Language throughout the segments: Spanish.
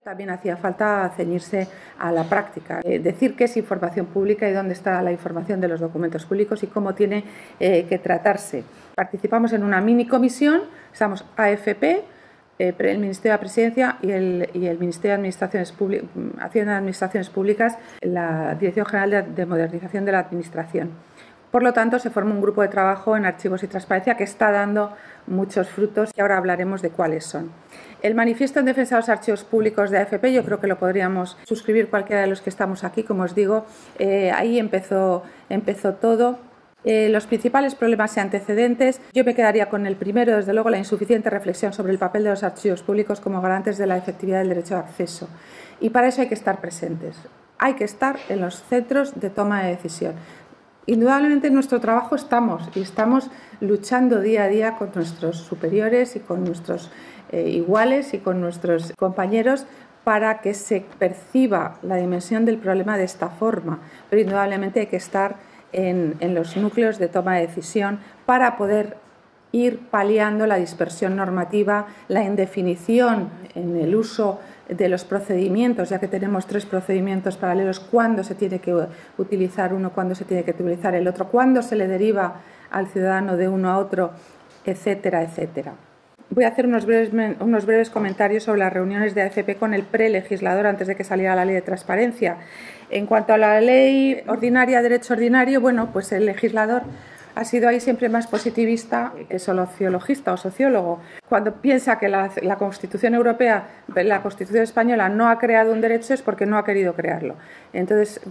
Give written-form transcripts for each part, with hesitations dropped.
También hacía falta ceñirse a la práctica, decir qué es información pública y dónde está la información de los documentos públicos y cómo tiene que tratarse. Participamos en una mini comisión, estamos AFP, el Ministerio de la Presidencia y el Ministerio de Administraciones Hacienda y Administraciones Públicas, la Dirección General de Modernización de la Administración. Por lo tanto, se forma un grupo de trabajo en archivos y transparencia que está dando muchos frutos y ahora hablaremos de cuáles son. El manifiesto en defensa de los archivos públicos de AFP yo creo que lo podríamos suscribir cualquiera de los que estamos aquí, como os digo, ahí empezó todo. Los principales problemas y antecedentes, yo me quedaría con el primero, desde luego la insuficiente reflexión sobre el papel de los archivos públicos como garantes de la efectividad del derecho de acceso. Y para eso hay que estar presentes, hay que estar en los centros de toma de decisión. Indudablemente en nuestro trabajo estamos luchando día a día con nuestros superiores y con nuestros iguales y con nuestros compañeros para que se perciba la dimensión del problema de esta forma, pero indudablemente hay que estar en los núcleos de toma de decisión para poder ir paliando la dispersión normativa, la indefinición en el uso de los procedimientos, ya que tenemos 3 procedimientos paralelos, cuándo se tiene que utilizar uno, cuándo se tiene que utilizar el otro, cuándo se le deriva al ciudadano de uno a otro, etcétera, etcétera. Voy a hacer unos breves comentarios sobre las reuniones de AFP con el prelegislador antes de que saliera la ley de transparencia. En cuanto a la ley ordinaria, derecho ordinario, bueno, pues el legislador ha sido ahí siempre más positivista que sociologista o sociólogo. Cuando piensa que la Constitución Europea, la Constitución Española no ha creado un derecho es porque no ha querido crearlo. Entonces,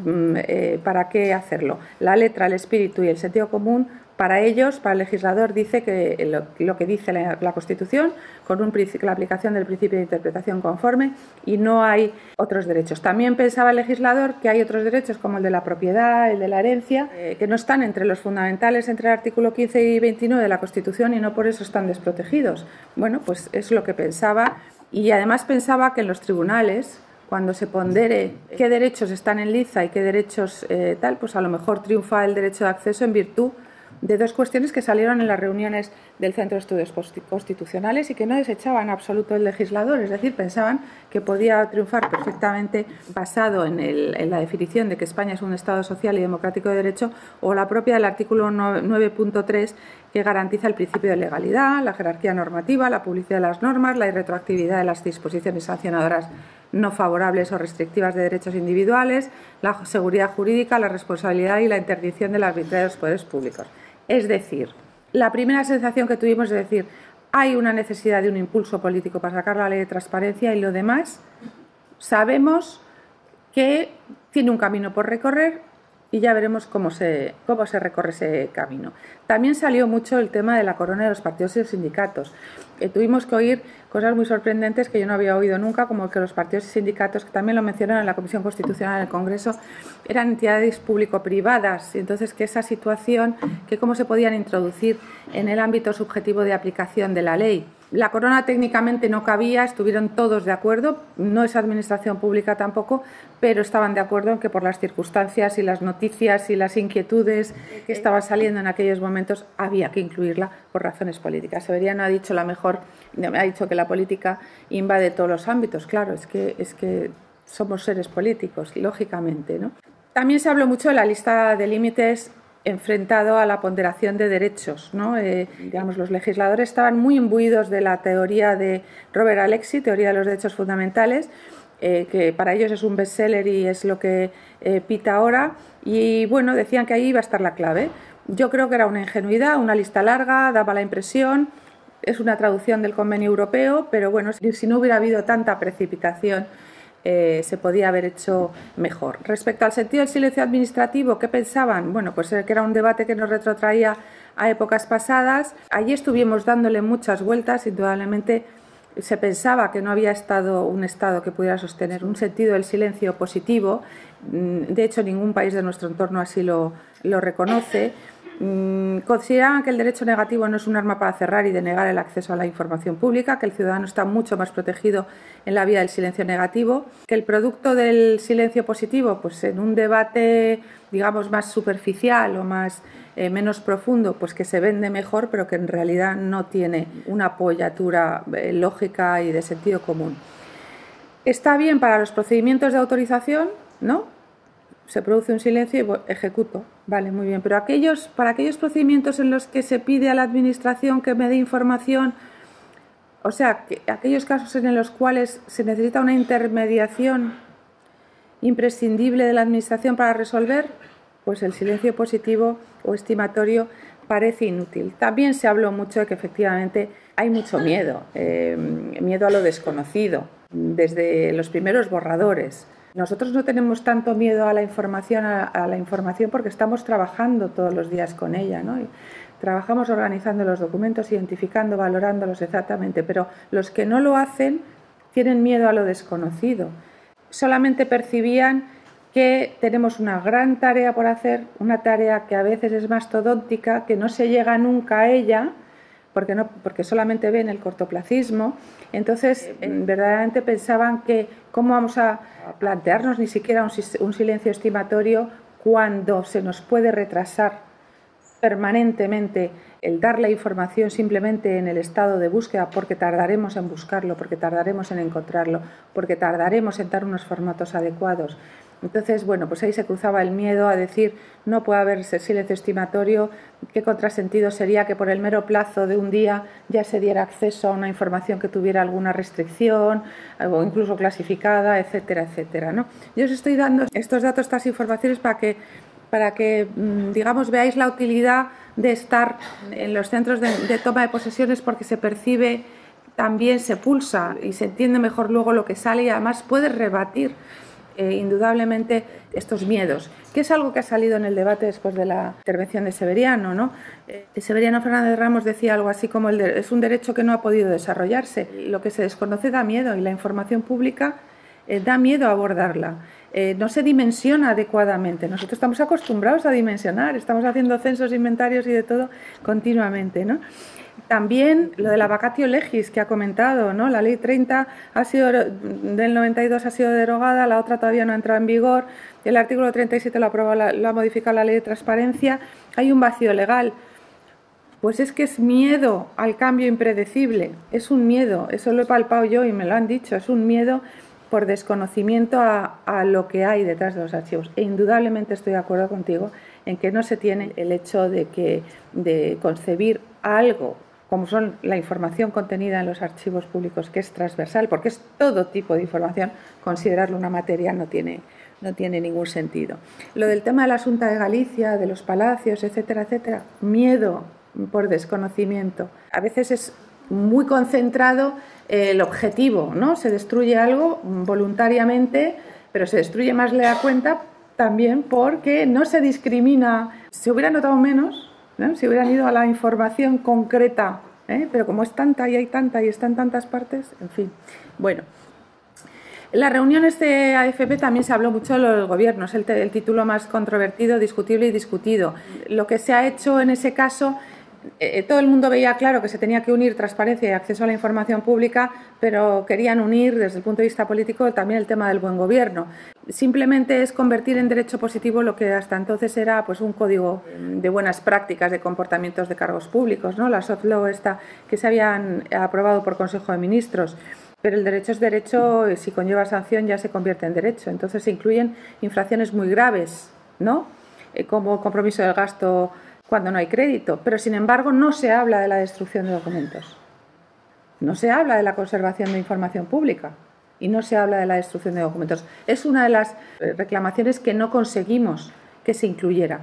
¿para qué hacerlo? La letra, el espíritu y el sentido común, para ellos, para el legislador, dice que lo que dice la Constitución, con la aplicación del principio de interpretación conforme, y no hay otros derechos. También pensaba el legislador que hay otros derechos, como el de la propiedad, el de la herencia, que no están entre los fundamentales, entre el artículo 15 y 29 de la Constitución, y no por eso están desprotegidos. Bueno, pues es lo que pensaba, y además pensaba que en los tribunales, cuando se pondere qué derechos están en liza y qué derechos pues a lo mejor triunfa el derecho de acceso en virtud de 2 cuestiones que salieron en las reuniones del Centro de Estudios Constitucionales y que no desechaban en absoluto el legislador, es decir, pensaban que podía triunfar perfectamente basado en la definición de que España es un Estado social y democrático de derecho, o la propia del artículo 9.3 que garantiza el principio de legalidad, la jerarquía normativa, la publicidad de las normas, la irretroactividad de las disposiciones sancionadoras no favorables o restrictivas de derechos individuales, la seguridad jurídica, la responsabilidad y la interdicción de la arbitrariedad de los poderes públicos. Es decir, la primera sensación que tuvimos es decir, hay una necesidad de un impulso político para sacar la ley de transparencia y lo demás sabemos que tiene un camino por recorrer y ya veremos cómo se recorre ese camino. También salió mucho el tema de la corona de los partidos y los sindicatos. Tuvimos que oír cosas muy sorprendentes que yo no había oído nunca, como que los partidos y sindicatos, que también lo mencionaron en la Comisión Constitucional del Congreso, eran entidades público-privadas, y entonces que esa situación, que cómo se podían introducir en el ámbito subjetivo de aplicación de la ley. La corona técnicamente no cabía, estuvieron todos de acuerdo, no es administración pública tampoco, pero estaban de acuerdo en que por las circunstancias y las noticias y las inquietudes que estaban saliendo en aquellos momentos había que incluirla por razones políticas. Severiano ha dicho que la política invade todos los ámbitos, claro, es que somos seres políticos, lógicamente, ¿no? También se habló mucho de la lista de límites enfrentado a la ponderación de derechos, ¿no? Los legisladores estaban muy imbuidos de la teoría de Robert Alexy, teoría de los derechos fundamentales, que para ellos es un bestseller y es lo que pita ahora, y bueno, decían que ahí iba a estar la clave. Yo creo que era una ingenuidad, una lista larga, daba la impresión, es una traducción del convenio europeo, pero bueno, si no hubiera habido tanta precipitación, se podía haber hecho mejor. Respecto al sentido del silencio administrativo, ¿qué pensaban? Bueno, pues que era un debate que nos retrotraía a épocas pasadas. Allí estuvimos dándole muchas vueltas, indudablemente se pensaba que no había un Estado que pudiera sostener un sentido del silencio positivo. De hecho, ningún país de nuestro entorno así lo reconoce. Consideraban que el derecho negativo no es un arma para cerrar y denegar el acceso a la información pública, que el ciudadano está mucho más protegido en la vía del silencio negativo, que el producto del silencio positivo, pues en un debate, digamos, más superficial o menos profundo, pues que se vende mejor, pero que en realidad no tiene una apoyatura lógica y de sentido común. Está bien para los procedimientos de autorización, ¿no? Se produce un silencio y ejecuto. Vale, muy bien. Pero para aquellos procedimientos en los que se pide a la Administración que me dé información, o sea, aquellos casos en los cuales se necesita una intermediación imprescindible de la Administración para resolver, pues el silencio positivo o estimatorio parece inútil. También se habló mucho de que efectivamente hay mucho miedo, miedo a lo desconocido, desde los primeros borradores. Nosotros no tenemos tanto miedo a la información porque estamos trabajando todos los días con ella, ¿no? Y trabajamos organizando los documentos, identificando, valorándolos exactamente, pero los que no lo hacen tienen miedo a lo desconocido. Solamente percibían que tenemos una gran tarea por hacer, una tarea que a veces es mastodóntica, que no se llega nunca a ella, porque solamente ven el cortoplacismo. Entonces, verdaderamente pensaban que cómo vamos a plantearnos ni siquiera un silencio estimatorio cuando se nos puede retrasar permanentemente el dar la información simplemente en el estado de búsqueda, porque tardaremos en buscarlo, porque tardaremos en encontrarlo, porque tardaremos en dar unos formatos adecuados. Entonces, bueno, pues ahí se cruzaba el miedo a decir no puede haber ese silencio estimatorio, qué contrasentido sería que por el mero plazo de un día ya se diera acceso a una información que tuviera alguna restricción o incluso clasificada, etcétera, etcétera, ¿no? Yo os estoy dando estos datos, estas informaciones para que digamos, veáis la utilidad de estar en los centros de toma de posesiones, porque se percibe, también se pulsa y se entiende mejor luego lo que sale y además puedes rebatir indudablemente estos miedos, que es algo que ha salido en el debate después de la intervención de Severiano, ¿no? Severiano Fernández Ramos decía algo así como es un derecho que no ha podido desarrollarse. Lo que se desconoce da miedo y la información pública da miedo abordarla. No se dimensiona adecuadamente. Nosotros estamos acostumbrados a dimensionar, estamos haciendo censos, inventarios y de todo continuamente, ¿no? También lo de la vacatio legis que ha comentado, ¿no? La ley 30 del 92 ha sido derogada, la otra todavía no ha entrado en vigor, el artículo 37 lo ha modificado la ley de transparencia, hay un vacío legal. Pues es que es miedo al cambio impredecible, es un miedo, eso lo he palpado yo y me lo han dicho, es un miedo por desconocimiento a lo que hay detrás de los archivos. E indudablemente estoy de acuerdo contigo en que no se tiene el hecho de concebir algo como son la información contenida en los archivos públicos, que es transversal, porque es todo tipo de información, considerarlo una materia no tiene ningún sentido. Lo del tema de la Xunta de Galicia, de los palacios, etcétera, etcétera, miedo por desconocimiento. A veces es muy concentrado el objetivo, ¿no? Se destruye algo voluntariamente, pero se destruye más, le da cuenta, también porque no se discrimina. Se hubiera notado menos, ¿no? Si hubieran ido a la información concreta, pero como es tanta y hay tanta y está en tantas partes, en fin. Bueno, en las reuniones de AFP también se habló mucho de los gobiernos, el título más controvertido, discutible y discutido. Lo que se ha hecho en ese caso, todo el mundo veía claro que se tenía que unir transparencia y acceso a la información pública, pero querían unir desde el punto de vista político también el tema del buen gobierno. Simplemente es convertir en derecho positivo lo que hasta entonces era pues un código de buenas prácticas de comportamientos de cargos públicos, ¿no? La soft law esta que se habían aprobado por Consejo de Ministros. Pero el derecho es derecho y si conlleva sanción ya se convierte en derecho. Entonces se incluyen infracciones muy graves, ¿no? Como compromiso del gasto cuando no hay crédito, pero sin embargo no se habla de la destrucción de documentos, no se habla de la conservación de información pública y no se habla de la destrucción de documentos. Es una de las reclamaciones que no conseguimos que se incluyera,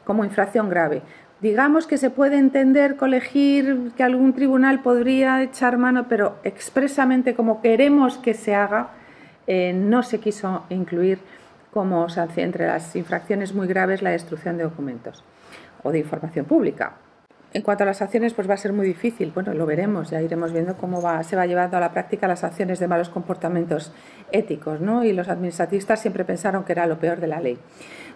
como infracción grave. Digamos que se puede entender, colegir, que algún tribunal podría echar mano, pero expresamente como queremos que se haga, no se quiso incluir como sanción entre las infracciones muy graves la destrucción de documentos o de información pública. En cuanto a las sanciones, pues va a ser muy difícil. Bueno, lo veremos, ya iremos viendo cómo se va llevando a la práctica las sanciones de malos comportamientos éticos, ¿no? Y los administratistas siempre pensaron que era lo peor de la ley.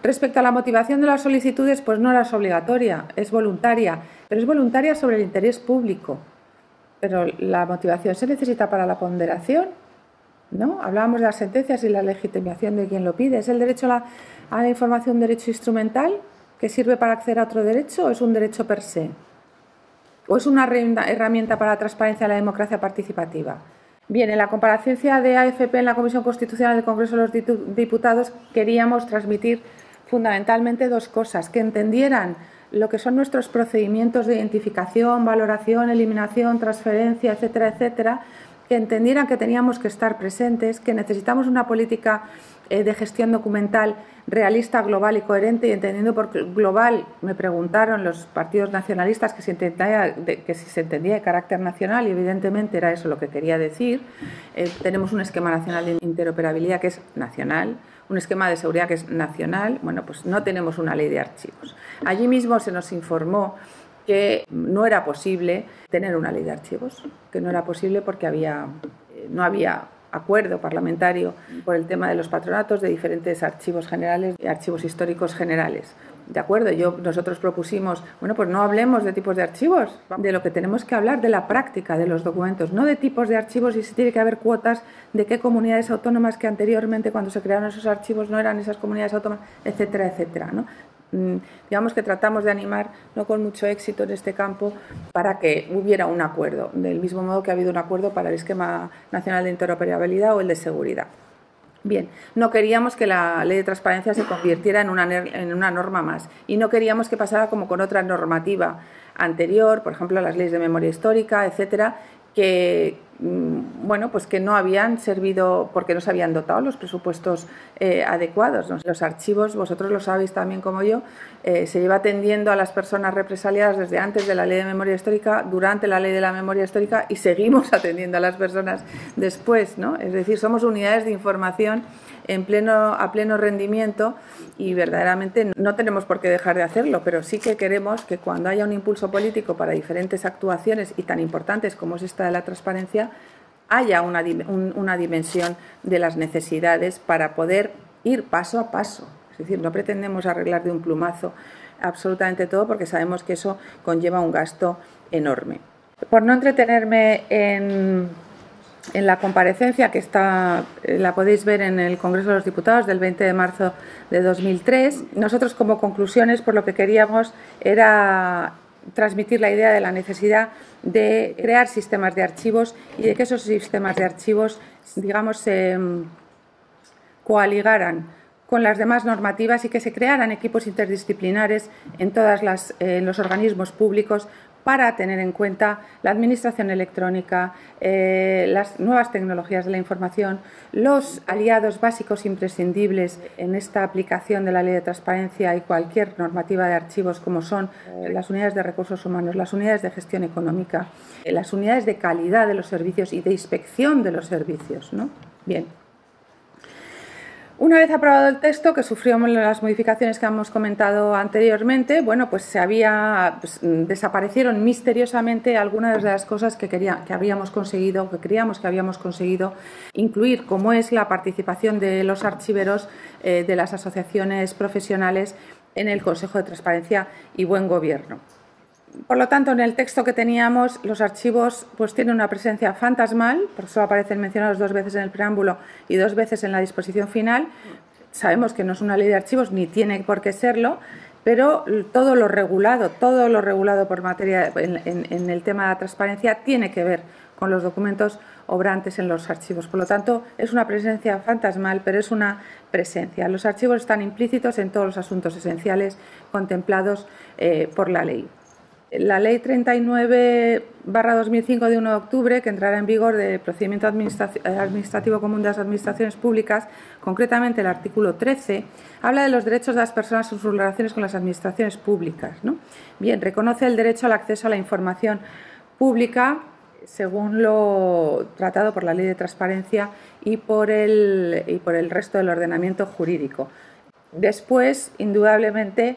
Respecto a la motivación de las solicitudes, pues no es obligatoria, es voluntaria, pero es voluntaria sobre el interés público. Pero la motivación se necesita para la ponderación, ¿no? Hablábamos de las sentencias y la legitimación de quien lo pide. ¿Es el derecho a la información un derecho instrumental que sirve para acceder a otro derecho o es un derecho per se? ¿O es una herramienta para la transparencia y la democracia participativa? Bien, en la comparecencia de AFP en la Comisión Constitucional del Congreso de los Diputados queríamos transmitir fundamentalmente dos cosas: que entendieran lo que son nuestros procedimientos de identificación, valoración, eliminación, transferencia, etcétera, etcétera, que entendieran que teníamos que estar presentes, que necesitamos una política de gestión documental realista, global y coherente, y entendiendo por global, me preguntaron los partidos nacionalistas que si se entendía de carácter nacional, y evidentemente era eso lo que quería decir. Tenemos un esquema nacional de interoperabilidad que es nacional, un esquema de seguridad que es nacional. Bueno, pues no tenemos una ley de archivos. Allí mismo se nos informó que no era posible tener una ley de archivos, que no era posible porque no había acuerdo parlamentario por el tema de los patronatos de diferentes archivos generales y archivos históricos generales. De acuerdo, nosotros propusimos, bueno, pues no hablemos de tipos de archivos, de lo que tenemos que hablar, de la práctica de los documentos, no de tipos de archivos, y si tiene que haber cuotas de qué comunidades autónomas que anteriormente, cuando se crearon esos archivos, no eran esas comunidades autónomas, etcétera, etcétera, ¿no? Digamos que tratamos de animar, no con mucho éxito en este campo, para que hubiera un acuerdo, del mismo modo que ha habido un acuerdo para el esquema nacional de interoperabilidad o el de seguridad. Bien, no queríamos que la ley de transparencia se convirtiera en una norma más, y no queríamos que pasara como con otra normativa anterior, por ejemplo las leyes de memoria histórica, etcétera, que bueno, pues que no habían servido porque no se habían dotado los presupuestos adecuados, ¿no? Los archivos, vosotros lo sabéis también como yo, se lleva atendiendo a las personas represaliadas desde antes de la ley de memoria histórica, durante la ley de la memoria histórica, y seguimos atendiendo a las personas después, ¿no? Es decir, somos unidades de información a pleno rendimiento, y verdaderamente no tenemos por qué dejar de hacerlo, pero sí que queremos que cuando haya un impulso político para diferentes actuaciones y tan importantes como es esta de la transparencia, haya una dimensión de las necesidades para poder ir paso a paso. Es decir, no pretendemos arreglar de un plumazo absolutamente todo, porque sabemos que eso conlleva un gasto enorme. Por no entretenerme en la comparecencia, que la podéis ver en el Congreso de los Diputados del 20 de marzo de 2003, nosotros como conclusiones, por lo que queríamos era transmitir la idea de la necesidad de crear sistemas de archivos, y de que esos sistemas de archivos, digamos, se coaligaran con las demás normativas y que se crearan equipos interdisciplinares en los organismos públicos para tener en cuenta la administración electrónica, las nuevas tecnologías de la información, los aliados básicos imprescindibles en esta aplicación de la Ley de Transparencia y cualquier normativa de archivos, como son las unidades de recursos humanos, las unidades de gestión económica, las unidades de calidad de los servicios y de inspección de los servicios, ¿no? Bien. Una vez aprobado el texto, que sufrió las modificaciones que hemos comentado anteriormente, bueno, pues desaparecieron misteriosamente algunas de las cosas que habíamos conseguido, que creíamos que habíamos conseguido incluir, como es la participación de los archiveros de las asociaciones profesionales en el Consejo de Transparencia y Buen Gobierno. Por lo tanto, en el texto que teníamos, los archivos pues tienen una presencia fantasmal, por eso aparecen mencionados 2 veces en el preámbulo y 2 veces en la disposición final. Sabemos que no es una ley de archivos, ni tiene por qué serlo, pero todo lo regulado por materia en el tema de la transparencia tiene que ver con los documentos obrantes en los archivos. Por lo tanto, es una presencia fantasmal, pero es una presencia. Los archivos están implícitos en todos los asuntos esenciales contemplados por la ley. La Ley 39/2005 de 1 de octubre, que entrará en vigor, de procedimiento administrativo común de las administraciones públicas, concretamente el artículo 13, habla de los derechos de las personas en sus relaciones con las administraciones públicas, ¿no? Bien, reconoce el derecho al acceso a la información pública según lo tratado por la Ley de Transparencia y por el resto del ordenamiento jurídico. Después, indudablemente,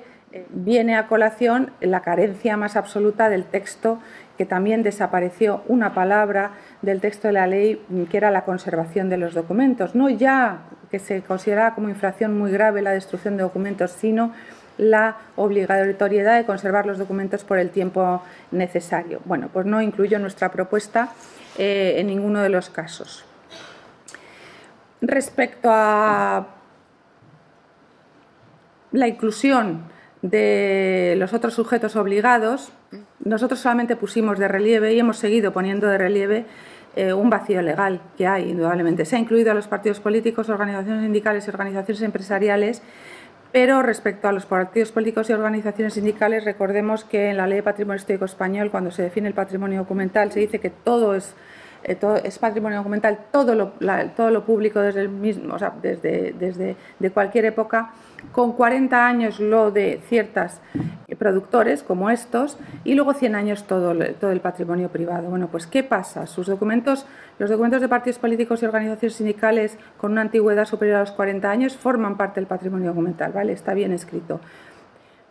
viene a colación la carencia más absoluta del texto, que también desapareció una palabra del texto de la ley, que era la conservación de los documentos. No ya que se consideraba como infracción muy grave la destrucción de documentos, sino la obligatoriedad de conservar los documentos por el tiempo necesario. Bueno, pues no incluyó nuestra propuesta en ninguno de los casos. Respecto a la inclusión de los otros sujetos obligados, nosotros solamente pusimos de relieve, y hemos seguido poniendo de relieve, un vacío legal que hay, indudablemente. Se ha incluido a los partidos políticos, organizaciones sindicales y organizaciones empresariales, pero respecto a los partidos políticos y organizaciones sindicales, recordemos que en la Ley de Patrimonio Histórico Español, cuando se define el patrimonio documental, se dice que todo es patrimonio documental, todo lo público desde el mismo, o sea, desde cualquier época, con 40 años lo de ciertos productores como estos y luego 100 años todo el patrimonio privado. Bueno, pues ¿qué pasa? Los documentos de partidos políticos y organizaciones sindicales con una antigüedad superior a los 40 años forman parte del patrimonio documental, ¿vale? Está bien escrito.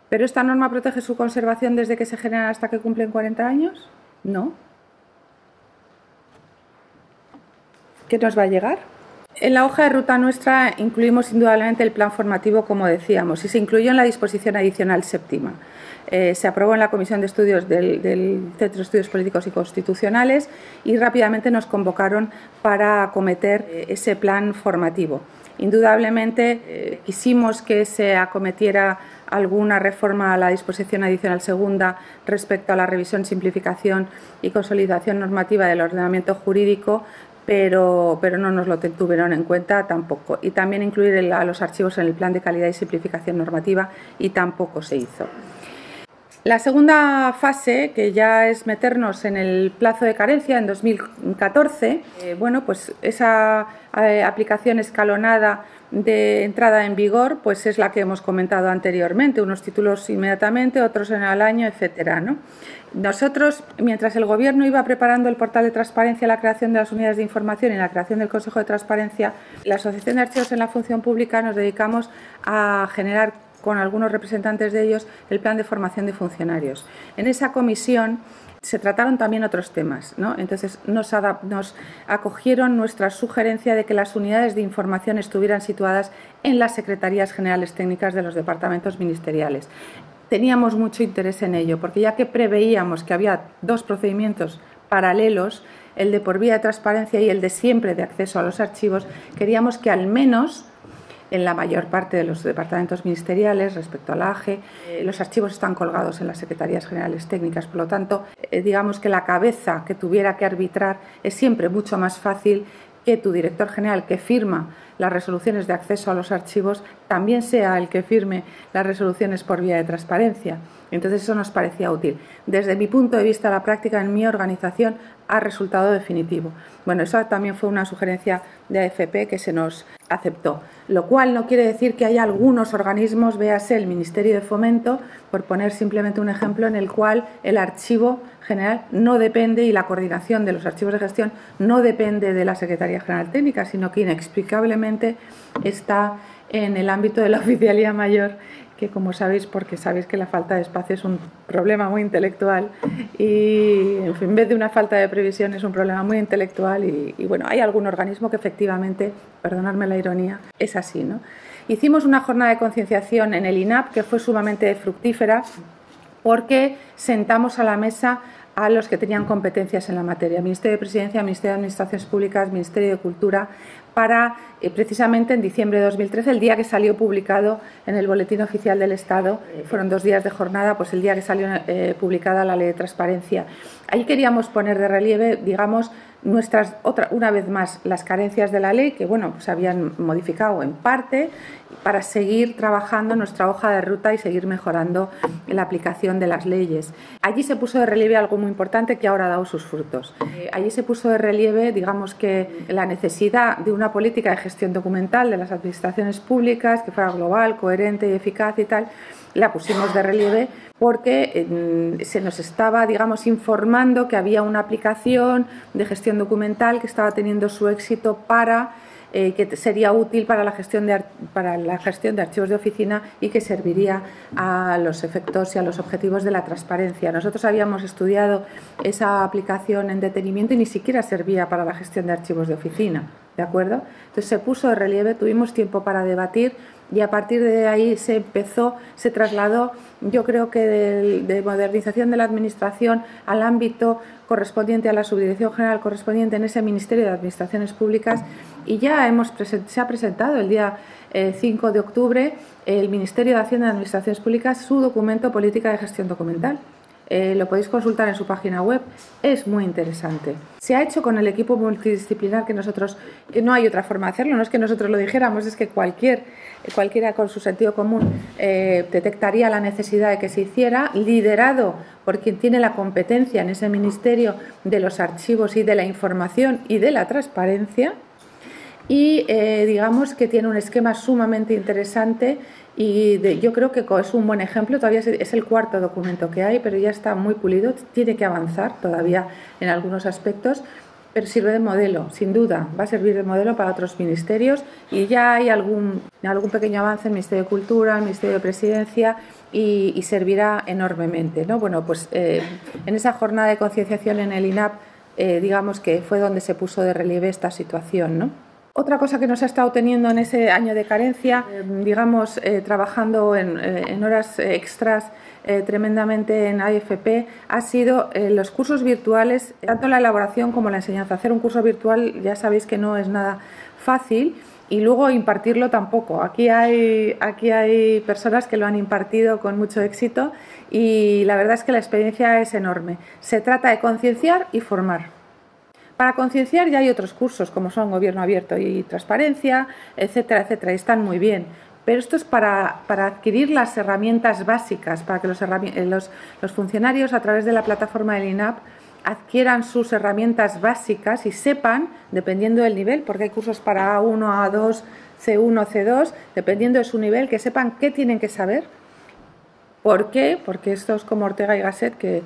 ¿Pero esta norma protege su conservación desde que se generan hasta que cumplen 40 años? No. ¿Qué nos va a llegar? En la hoja de ruta nuestra incluimos indudablemente el plan formativo, como decíamos, y se incluyó en la disposición adicional séptima. Se aprobó en la Comisión de Estudios del Centro de Estudios Políticos y Constitucionales y rápidamente nos convocaron para acometer ese plan formativo. Indudablemente quisimos que se acometiera alguna reforma a la disposición adicional segunda respecto a la revisión, simplificación y consolidación normativa del ordenamiento jurídico, pero no nos lo tuvieron en cuenta tampoco. Y también incluir a los archivos en el plan de calidad y simplificación normativa y tampoco se hizo. La segunda fase, que ya es meternos en el plazo de carencia en 2014, bueno, pues esa aplicación escalonada de entrada en vigor, pues es la que hemos comentado anteriormente, unos títulos inmediatamente, otros en el año, etcétera, ¿no? Nosotros, mientras el Gobierno iba preparando el portal de transparencia, la creación de las unidades de información y la creación del Consejo de Transparencia, la Asociación de Archivos en la Función Pública nos dedicamos a generar con algunos representantes de ellos el plan de formación de funcionarios. En esa comisión se trataron también otros temas, ¿no? Entonces nos acogieron nuestra sugerencia de que las unidades de información estuvieran situadas en las Secretarías Generales Técnicas de los departamentos ministeriales. Teníamos mucho interés en ello, porque ya que preveíamos que había dos procedimientos paralelos, el de por vía de transparencia y el de siempre de acceso a los archivos, queríamos que al menos en la mayor parte de los departamentos ministeriales, respecto a la AGE, los archivos están colgados en las Secretarías Generales Técnicas. Por lo tanto, digamos que la cabeza que tuviera que arbitrar es siempre mucho más fácil que tu director general, que firma las resoluciones de acceso a los archivos, también sea el que firme las resoluciones por vía de transparencia. Entonces eso nos parecía útil. Desde mi punto de vista, la práctica en mi organización ha resultado definitivo. Bueno, eso también fue una sugerencia de AFP que se nos aceptó, lo cual no quiere decir que haya algunos organismos, véase el Ministerio de Fomento, por poner simplemente un ejemplo, en el cual el archivo general no depende y la coordinación de los archivos de gestión no depende de la Secretaría General Técnica, sino que inexplicablemente está en el ámbito de la Oficialía Mayor, que como sabéis, porque sabéis que la falta de espacio es un problema muy intelectual y en vez de una falta de previsión es un problema muy intelectual y bueno, hay algún organismo que efectivamente, perdonadme la ironía, es así, ¿no? Hicimos una jornada de concienciación en el INAP que fue sumamente fructífera porque sentamos a la mesa a los que tenían competencias en la materia, Ministerio de Presidencia, Ministerio de Administraciones Públicas, Ministerio de Cultura, para precisamente en diciembre de 2013, el día que salió publicado en el Boletín Oficial del Estado, fueron 2 días de jornada, pues el día que salió publicada la Ley de Transparencia. Ahí queríamos poner de relieve, digamos, una vez más, las carencias de la ley, que bueno, se habían modificado en parte, para seguir trabajando nuestra hoja de ruta y seguir mejorando la aplicación de las leyes. Allí se puso de relieve algo muy importante que ahora ha dado sus frutos. Allí se puso de relieve, digamos, que la necesidad de una política de gestión documental de las administraciones públicas que fuera global, coherente y eficaz y tal, la pusimos de relieve porque se nos estaba, digamos, informando que había una aplicación de gestión documental que estaba teniendo su éxito que sería útil para la gestión de archivos de oficina y que serviría a los efectos y a los objetivos de la transparencia. Nosotros habíamos estudiado esa aplicación en detenimiento y ni siquiera servía para la gestión de archivos de oficina, ¿de acuerdo? Entonces se puso de relieve, tuvimos tiempo para debatir y a partir de ahí se trasladó, yo creo que de modernización de la Administración al ámbito correspondiente a la Subdirección General correspondiente en ese Ministerio de Administraciones Públicas y ya se ha presentado el día 5 de octubre el Ministerio de Hacienda y Administraciones Públicas su documento Política de Gestión Documental. lo podéis consultar en su página web, es muy interesante. Se ha hecho con el equipo multidisciplinar que no hay otra forma de hacerlo, no es que nosotros lo dijéramos, es que cualquiera con su sentido común detectaría la necesidad de que se hiciera, liderado por quien tiene la competencia en ese ministerio de los archivos y de la información y de la transparencia. Y digamos que tiene un esquema sumamente interesante y yo creo que es un buen ejemplo. Todavía es el cuarto documento que hay, pero ya está muy pulido, tiene que avanzar todavía en algunos aspectos, pero sirve de modelo, sin duda, va a servir de modelo para otros ministerios y ya hay algún pequeño avance en el Ministerio de Cultura, el Ministerio de Presidencia y servirá enormemente, ¿no? Bueno, pues en esa jornada de concienciación en el INAP, digamos que fue donde se puso de relieve esta situación, ¿no? Otra cosa que nos ha estado teniendo en ese año de carencia, digamos, trabajando en horas extras tremendamente en AFP, ha sido los cursos virtuales, tanto la elaboración como la enseñanza. Hacer un curso virtual ya sabéis que no es nada fácil y luego impartirlo tampoco. Aquí hay personas que lo han impartido con mucho éxito y la verdad es que la experiencia es enorme. Se trata de concienciar y formar. Para concienciar ya hay otros cursos como son Gobierno Abierto y Transparencia, etcétera, etcétera, y están muy bien. Pero esto es para adquirir las herramientas básicas, para que los funcionarios a través de la plataforma del INAP adquieran sus herramientas básicas y sepan, dependiendo del nivel, porque hay cursos para A1, A2, C1, C2, dependiendo de su nivel, que sepan qué tienen que saber. ¿Por qué? Porque esto es como Ortega y Gasset, que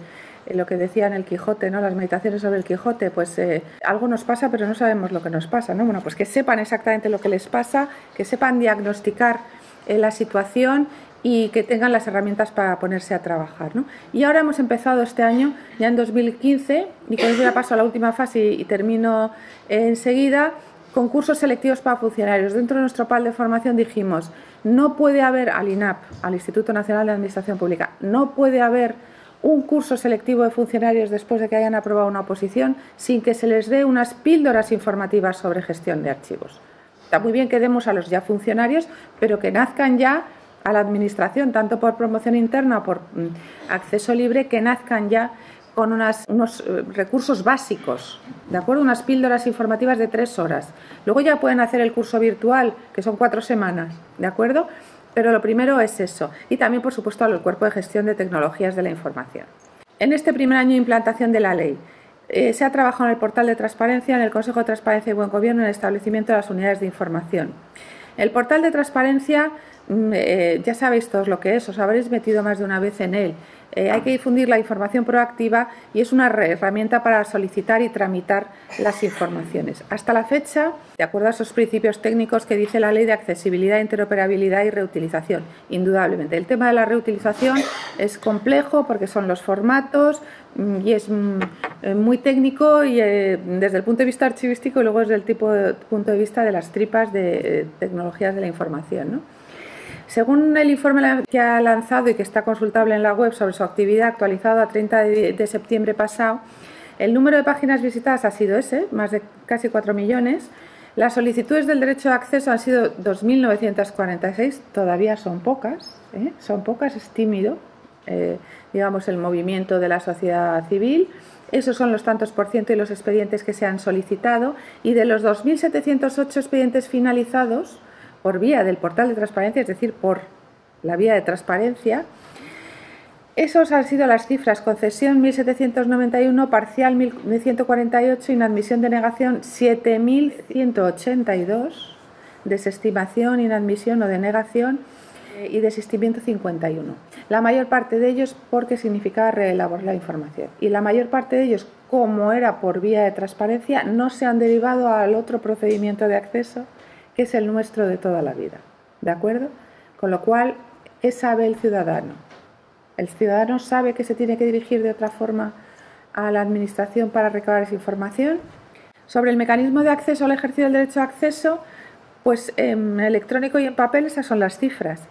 lo que decía en el Quijote, ¿no? Las meditaciones sobre el Quijote, pues algo nos pasa pero no sabemos lo que nos pasa, ¿no? Bueno, pues que sepan exactamente lo que les pasa, que sepan diagnosticar la situación y que tengan las herramientas para ponerse a trabajar, ¿no? Y ahora hemos empezado este año, ya en 2015, y con eso ya paso a la última fase y termino enseguida, concursos selectivos para funcionarios. Dentro de nuestro plan de formación dijimos, no puede haber al INAP, al Instituto Nacional de Administración Pública, no puede haber un curso selectivo de funcionarios después de que hayan aprobado una oposición sin que se les dé unas píldoras informativas sobre gestión de archivos. Está muy bien que demos a los ya funcionarios, pero que nazcan ya a la administración, tanto por promoción interna o por acceso libre, que nazcan ya con unos recursos básicos, ¿de acuerdo? Unas píldoras informativas de 3 horas. Luego ya pueden hacer el curso virtual, que son 4 semanas, ¿de acuerdo? Pero lo primero es eso. Y también, por supuesto, al Cuerpo de Gestión de Tecnologías de la Información. En este primer año de implantación de la ley, se ha trabajado en el portal de transparencia, en el Consejo de Transparencia y Buen Gobierno, en el establecimiento de las unidades de información. El portal de transparencia, ya sabéis todos lo que es, os habréis metido más de una vez en él. Hay que difundir la información proactiva y es una herramienta para solicitar y tramitar las informaciones. Hasta la fecha, de acuerdo a esos principios técnicos que dice la Ley de Accesibilidad, Interoperabilidad y Reutilización, indudablemente. El tema de la reutilización es complejo porque son los formatos y es muy técnico y desde el punto de vista archivístico y luego desde el punto de vista de las tripas de tecnologías de la información, ¿no? Según el informe que ha lanzado y que está consultable en la web sobre su actividad actualizado a 30 de septiembre pasado, el número de páginas visitadas ha sido ese, más de casi 4 millones. Las solicitudes del derecho de acceso han sido 2.946, todavía son pocas, es tímido, digamos, el movimiento de la sociedad civil. Esos son los tantos por ciento y los expedientes que se han solicitado, y de los 2.708 expedientes finalizados por vía del portal de transparencia, es decir, por la vía de transparencia, esos han sido las cifras: concesión 1.791, parcial 1.148, inadmisión, denegación 7.182, desestimación, inadmisión o denegación y desistimiento 51. La mayor parte de ellos porque significaba reelaborar la información, y la mayor parte de ellos, como era por vía de transparencia, no se han derivado al otro procedimiento de acceso, que es el nuestro de toda la vida, ¿de acuerdo? Con lo cual, ¿qué sabe el ciudadano? El ciudadano sabe que se tiene que dirigir de otra forma a la administración para recabar esa información. Sobre el mecanismo de acceso al ejercicio del derecho de acceso, pues en electrónico y en papel esas son las cifras.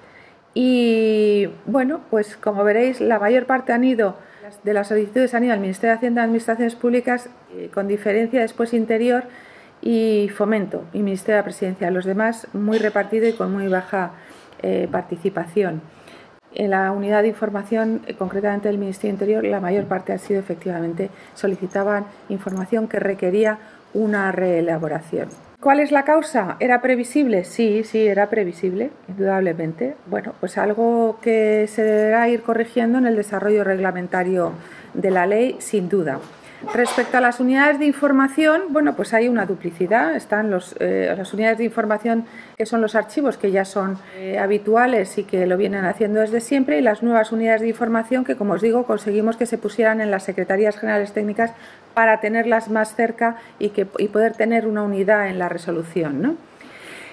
Y bueno, pues como veréis, la mayor parte de las solicitudes han ido al Ministerio de Hacienda y Administraciones Públicas, con diferencia después Interior y Fomento y Ministerio de la Presidencia. Los demás muy repartido y con muy baja participación. En la unidad de información, concretamente del Ministerio del Interior, la mayor parte ha sido efectivamente, solicitaban información que requería una reelaboración. ¿Cuál es la causa? ¿Era previsible? Sí, era previsible, indudablemente. Bueno, pues algo que se deberá ir corrigiendo en el desarrollo reglamentario de la ley, sin duda. Respecto a las unidades de información, bueno, pues hay una duplicidad. Están las unidades de información que son los archivos, que ya son habituales y que lo vienen haciendo desde siempre, y las nuevas unidades de información que, como os digo, conseguimos que se pusieran en las Secretarías Generales Técnicas para tenerlas más cerca y poder tener una unidad en la resolución, ¿no?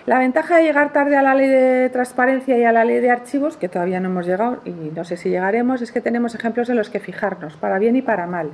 La ventaja de llegar tarde a la ley de transparencia y a la ley de archivos, que todavía no hemos llegado y no sé si llegaremos, es que tenemos ejemplos en los que fijarnos, para bien y para mal.